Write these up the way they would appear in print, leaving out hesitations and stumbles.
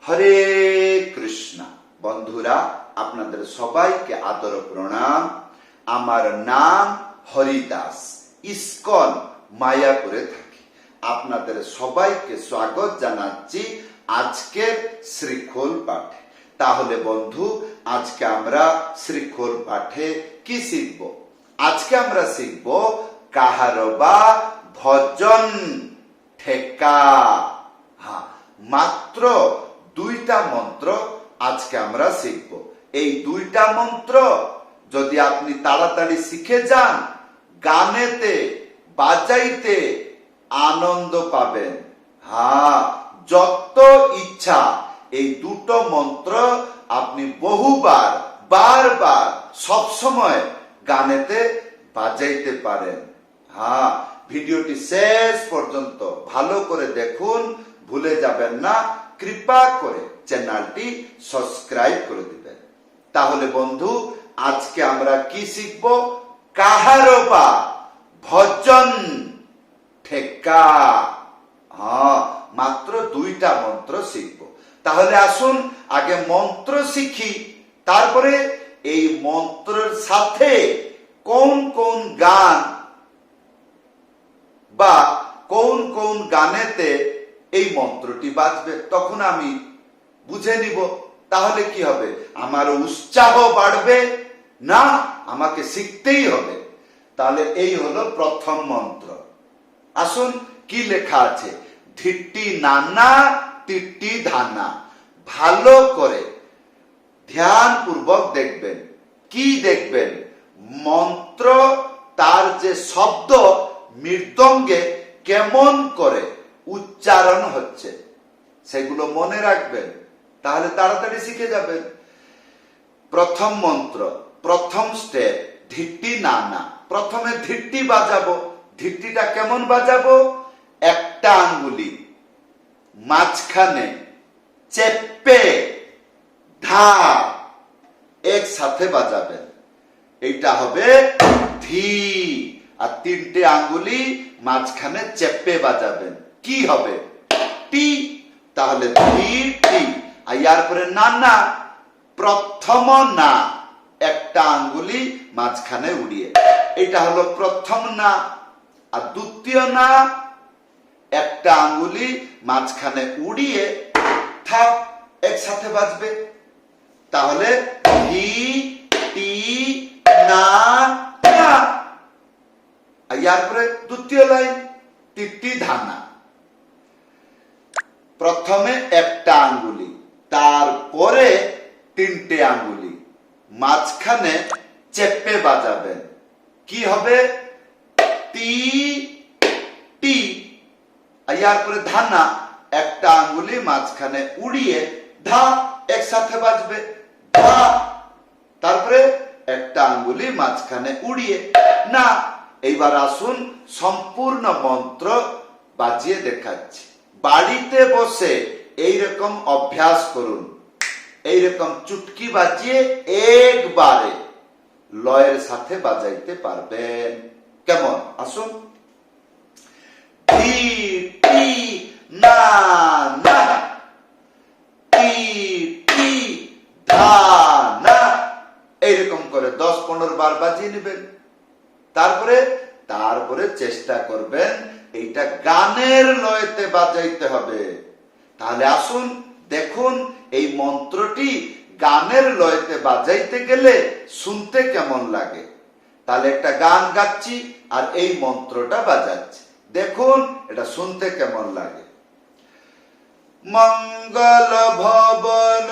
হরে কৃষ্ণ। বন্ধুরা, আপনাদের সবাইকে আদর প্রণাম। আমার নাম হরিদাস, ইস্কন মায়াপুরে থাকি। আপনাদের সবাইকে স্বাগত জানাচ্ছি আজকের শ্রীখোল পাঠে। তাহলে বন্ধু, আজকে আমরা শ্রীখোল পাঠে কি শিখব? আজকে আমরা শিখব কাহারবা ভজন ঠেকা। মাত্র দুইটা মন্ত্র আজকে আমরা শিখব। এই দুইটা মন্ত্র যদি আপনি তাড়াতাড়ি শিখে যান, গানেতে বাজাইতে আনন্দ পাবেন। যত ইচ্ছা এই দুটো মন্ত্র আপনি বহুবার বারবার সবসময় গানেতে বাজাইতে পারেন। ভিডিওটি শেষ পর্যন্ত ভালো করে দেখুন, ভুলে যাবেন না। কৃপা করে চ্যানেলটি সাবস্ক্রাইব করে দিবেন। তাহলে বন্ধু, আজকে আমরা কি শিখব? কাহারবা ভজন ঠেকা। মাত্র দুইটা মন্ত্র শিখব। তাহলে আসুন আগে মন্ত্র শিখি, তারপরে এই মন্ত্রের সাথে কোন কোন গান বা কোন কোন গানেতে এই মন্ত্রটি বাজবে তখন আমি বুঝে নিব। তাহলে কি হবে? আমার উৎসাহ বাড়বে না, আমাকে শিখতেই হবে। তাহলে এই হলো প্রথম মন্ত্র। আসুন কি লেখা আছে? ধিট্টি নানা টিট্টি ধানা। ভালো করে ধ্যান পূর্বক দেখবেন। কি দেখবেন? মন্ত্র তার যে শব্দ মৃদঙ্গে কেমন করে উচ্চারণ হচ্ছে সেগুলো মনে রাখবেন, তাহলে তাড়াতাড়ি শিখে যাবেন। প্রথম মন্ত্র, প্রথম স্টেপ ধিট্টি নানা। প্রথমে ধিট্টি বাজাবো। ধিট্টিটা কেমন বাজাবো? একটা আঙ্গুলি মাঝখানে চেপে ধা একসাথে বাজাবেন। এইটা হবে ধি। আর তিনটে আঙ্গুলি মাঝখানে চেপে বাজাবেন। কি হবে? টি। তাহলে ধি টি। আর ইয়ার পরে নানা, প্রথম না, একটা আঙ্গুলি মাঝখানে উড়িয়ে, এটা হলো প্রথম না। আর দ্বিতীয় না, একটা আঙ্গুলি মাঝখানে উড়িয়ে থাপ একসাথে বাজবে। তাহলে হি টি না না। ইয়ার পরে দ্বিতীয় লাইন টিটি ধানা। প্রথমে একটা আঙ্গুলি, তারপরে তিনটে আঙ্গুলি মাঝখানে চেপে বাজাবেন। কি হবে? টি টি। ইয়ার পরে ধানা, একটা আঙ্গুলি মাঝখানে উড়িয়ে ধা একসাথে বাজবে। ধা। তারপরে একটা আঙ্গুলি মাঝখানে উড়িয়ে না। এইবার আসুন সম্পূর্ণ মন্ত্র বাজিয়ে দেখাচ্ছি। বাড়িতে বসে এইরকম অভ্যাস করুন। এইরকম চুটকি বাজিয়ে একবারে লয়ের সাথে বাজাইতে পারবেন। কেমন? আসুন। টি টি না না, টি টি ধা না। এইরকম করে 10-15 বার বাজিয়ে নেবেন। তারপরে চেষ্টা করবেন এইটা গানের লয়েতে বাজাইতে হবে। তাহলে আসুন দেখুন এই মন্ত্রটি গানের লয়েতে বাজাইতে গেলে শুনতে কেমন লাগে। তাহলে একটা গান গাচ্ছি আর এই মন্ত্রটা বাজাচ্ছি, দেখুন এটা শুনতে কেমন লাগে। মঙ্গল ভবন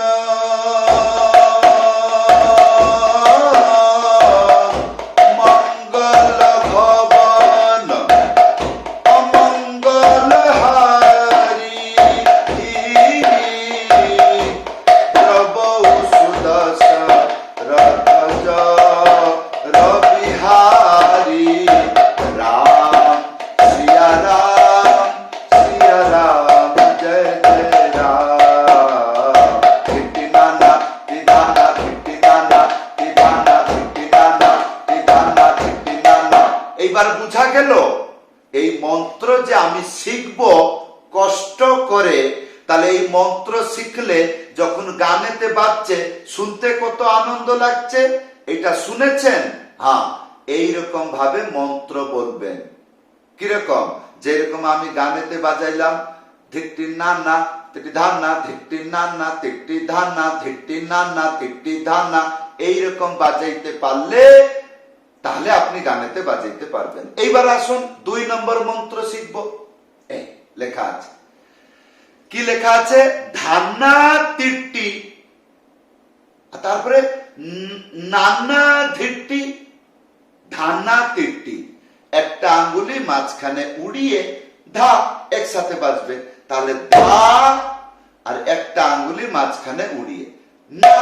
এইবার বুঝা গেল এই মন্ত্র যে আমি শিখব কষ্ট করে তাহলে এই মন্ত্র শিখলে যখন গানেতে বাজছে শুনতে কত আনন্দ লাগছে, এটা শুনেছেন? হ্যাঁ, এইরকম ভাবে মন্ত্র বলবেন। কিরকম? যেরকম আমি গানেতে বাজাইলাম, ধিকটি না না তিকটি ধান না, ধিকটি না না তিকটি ধান না, ধিকটি না না তিকটি ধান না, এইরকম বাজাইতে পারলে তাহলে আপনি গানেতে বাজাইতে পারবেন। এইবার আসুন 2 নম্বর মন্ত্র শিখব। এই লেখা আছে, কি লেখা আছে? ধান্না তিট্টি, তারপরে নান্না ধিট্টি। ধান্না তিট্টি, একটা আঙ্গুলি মাঝখানে উড়িয়ে ধা একসাথে বাজবে। তাহলে ধা আর একটা আঙ্গুলি মাঝখানে উড়িয়ে না,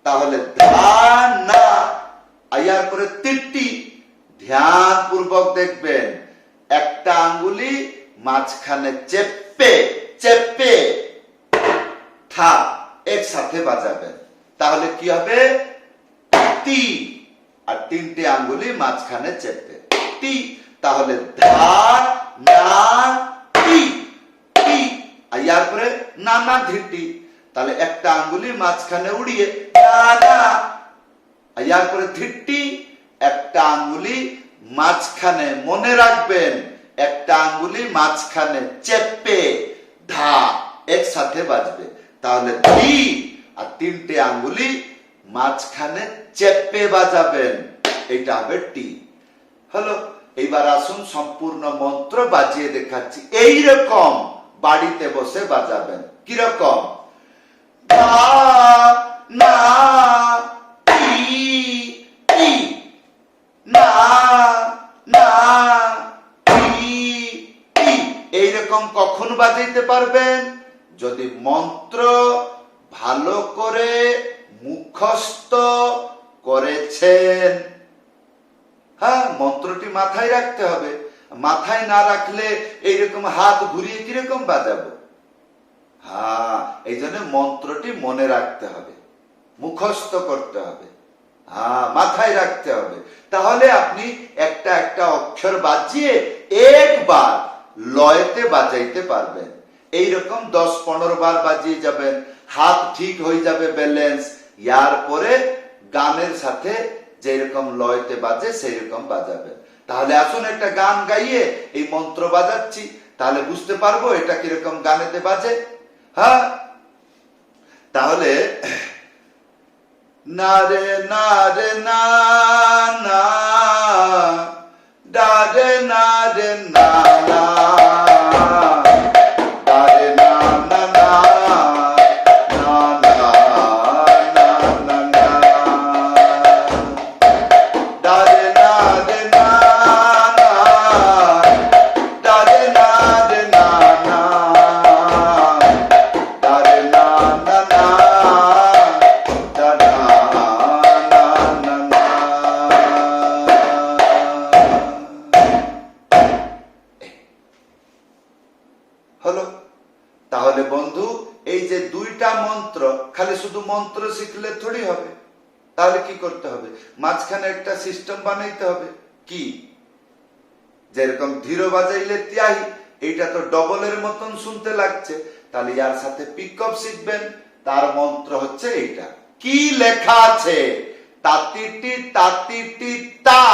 তাহলে ধা না। আয়ার পরে তিট্টি, ধ্যান পূর্বক দেখবেন, একটা আঙ্গুলি মাঝখানে চেপে চেপে থা একসাথে বাজাবেন। তাহলে কি হবে? তি, আর 3টে আঙ্গুলি মাঝখানে চেপে তি। তাহলে ধা না তি তি। আর পরে নানা ধিটি, তাহলে একটা আঙ্গুলি মাঝখানে উড়িয়ে না না। আর পরে ধিটি, একটা আঙ্গুলি মাঝখানে, মনে রাখবেন, একটা আঙ্গুলি মাঝখানে চেপে ধা একসাথে বাজবে। তাহলে ধি, আর 3টে আঙ্গুলি মাঝখানে চেপে বাজাবেন, এটা হবে টি। হলো। এইবার আসুন সম্পূর্ণ মন্ত্র বাজিয়ে দেখাচ্ছি। এইরকম বাড়িতে বসে বাজাবেন। কিরকম? ধা না টি টি, না না টি টি। এইরকম কখন বাজাইতে পারবেন? যদি মন্ত্র ভালো করে মুখস্থ করেছেন। হ্যাঁ, মন্ত্রটি মাথায় রাখতে হবে। মাথায় না রাখলে এইরকম হাত ঘুরিয়ে কিরকম বাজাবো? হ্যাঁ, এই জন্য মন্ত্রটি মনে রাখতে হবে, মুখস্থ করতে হবে, হ্যাঁ, মাথায় রাখতে হবে। তাহলে আপনি একটা একটা অক্ষর বাজিয়ে একবার লয়তে বাজাইতে পারবেন। এইরকম 10-15 বার বাজিয়ে যাবেন, হাত ঠিক হয়ে যাবে, ব্যালেন্স। ইয়ার পরে গানের সাথে যেরকম লয়তে বাজে সেই রকম বাজাবেন। তাহলে আসুন একটা গান গাইয়ে এই মন্ত্র বাজাচ্ছি, তাহলে বুঝতে পারবো এটা কিরকম গানেতে বাজে। হ্যাঁ, তাহলে না রে না রে না না, ডা রে না রে না না, ডা রে না না না, না না না না না, ডা রে না রে না না, ডা রে না রে না না, ডা রে না না না, ডা না না না না। হলো। তাহলে বন্ধু, এই যে 2টা মন্ত্র, খালি শুধু মন্ত্র শিখলে থোড়ি হবে। তাহলে কি করতে হবে? মাঝখানে একটা সিস্টেম বানাইতে হবে। কি? যেরকম ধীর বাজাইলে তিয়াহি, এইটা তো ডবলের মতন শুনতে লাগছে, তাহলে ইয়ার সাথে পিকআপ শিখবেন। তার মন্ত্র হচ্ছে এইটা। কি লেখা আছে? তাতিটি তাতিটি তা,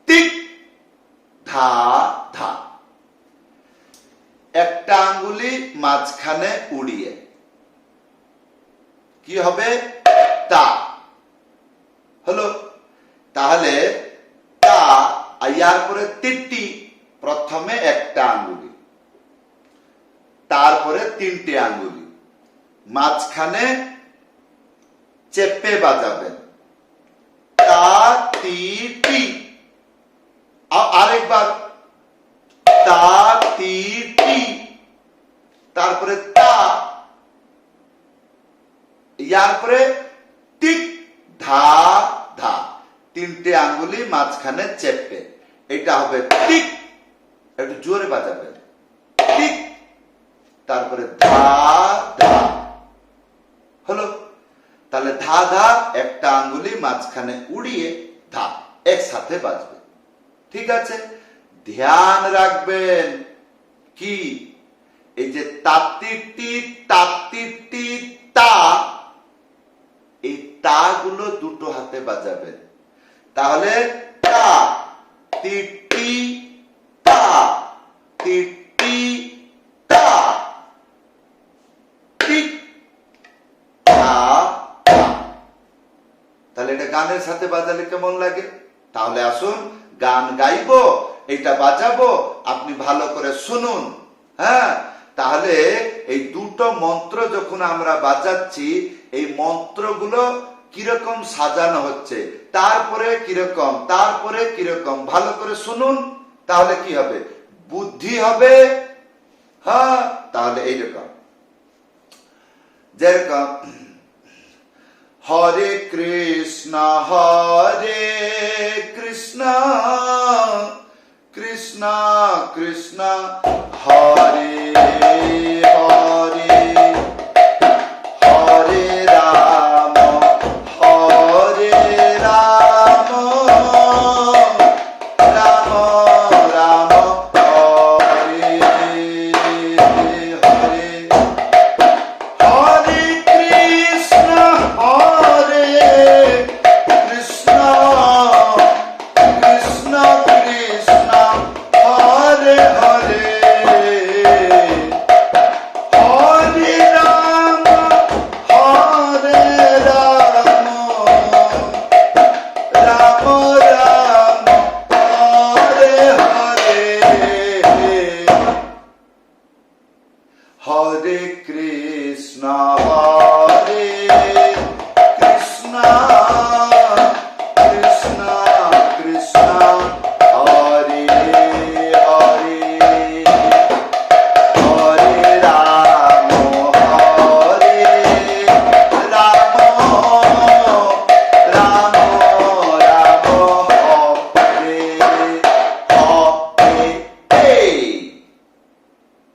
তিক ধা ধা। একটা আঙ্গুলি মাঝখানে উড়িয়ে কি হবে? তা। হলো। তাহলে তা, আয়ার পরে তিট্টি, প্রথমে একটা আঙ্গুলি, তারপরে 3টে আঙ্গুলি মাঝখানে চেপে বাজাবেন। তা তি টি। আরেকবার তা তি টি, তারপরে তা, ইয়ার পরে টিক ধা ধা, 3টে আঙ্গুলি মাঝখানে চেপে, এটা হবে টিক। একটু জোরে বাজাবেন, টিক, তারপরে ধা ধা। হলো। তাহলে ধা ধা, একটা আঙ্গুলি মাঝখানে উড়িয়ে ধা একসাথে বাজবে। ঠিক আছে? ধ্যান রাখবেন। কি? এই যে তাত্তিটি তাত্তিটি তা, এই তা গুলো দুটো হাতে বাজাবেন। তাহলে তা তিটি তা তিটি তা টিক তা। তাহলে এটা গানের সাথে বাজালে কেমন লাগে? তাহলে আসুন গান গাইবো, এটা বাজাবো, আপনি ভালো করে শুনুন। হ্যাঁ, তাহলে এই দুটো মন্ত্র যখন আমরা বাজাচ্ছি, এই মন্ত্রগুলো কিরকম সাজানো হচ্ছে, তারপরে কিরকম, তারপরে কিরকম, ভালো করে শুনুন। তাহলে কি হবে? বুদ্ধি হবে। হ্যাঁ, তাহলে এইরকম, যেরকম হরে কৃষ্ণ কৃষ্ণ কৃষ্ণ হরে হরে, হরে রাম রাম রাম হরে হরে, হরে কৃষ্ণ কৃষ্ণ কৃষ্ণ হরে হরে, হরে রাম রাম রাম হরে হরে, হরে কৃষ্ণ কৃষ্ণ কৃষ্ণ হরে হরে, হরে রাম রাম রাম হরে হরে।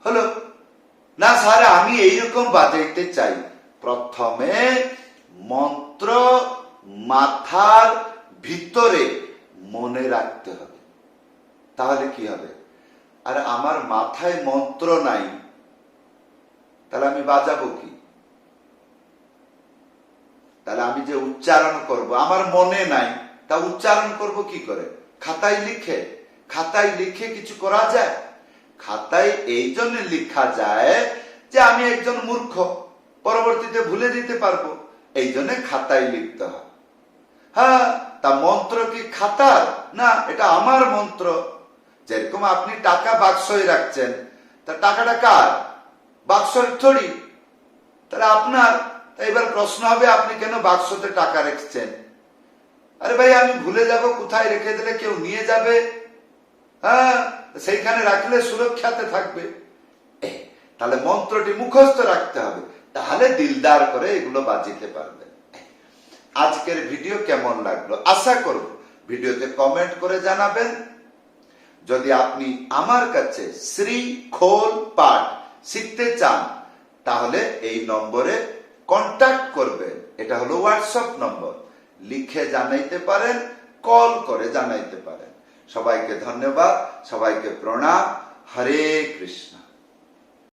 হলো না স্যার, আমি এইরকম বাজাইতে চাই। প্রথমে মন্ত্র মাথার ভিতরে মনে রাখতে হবে, তাহলে কি হবে? আর আমার মাথায় মন্ত্র নাই, তাহলে আমি বাজাবো কি? তাহলে আমি যে উচ্চারণ করব, আমার মনে নাই, তা উচ্চারণ করব কি করে? খাতায় লিখে? খাতায় লিখে কিছু করা যায়? খাতায় এই জন্য লিখা যায় যে আমি একজন মূর্খ, পরবর্তীতে ভুলে দিতে পারবো, এই জন্য খাতায় লিখতে হয়। হ্যাঁ, তা মন্ত্র কি খাতার? না, এটা আমার মন্ত্র। যেরকম আপনি টাকা বাক্সয় রাখছেন, তা টাকাটা কার? বাক্সর থরি, তাহলে আপনার। এবার প্রশ্ন হবে, আপনি কেন বাক্সতে টাকা রেখেছেন? আরে ভাই, আমি ভুলে যাব, কোথায় রেখে দিলে কেউ নিয়ে যাবে, হ্যাঁ, সেইখানে রাখলে সুরক্ষাতে থাকবে। তাহলে মন্ত্রটি মুখস্থ রাখতে হবে, তাহলে দিলদার করে এগুলো বাজিতে পারবেন। আজকের ভিডিও কেমন লাগলো আশা করব ভিডিওতে কমেন্ট করে জানাবেন। যদি আপনি আমার কাছে শ্রীখোল পাঠ শিখতে চান, তাহলে এই নম্বরে কন্টাক্ট করবেন। এটা হলো হোয়াটসঅ্যাপ নম্বর, লিখে জানাইতে পারেন, কল করে জানাইতে পারেন। সবাইকে ধন্যবাদ, সবাইকে প্রণাম। হরে কৃষ্ণ।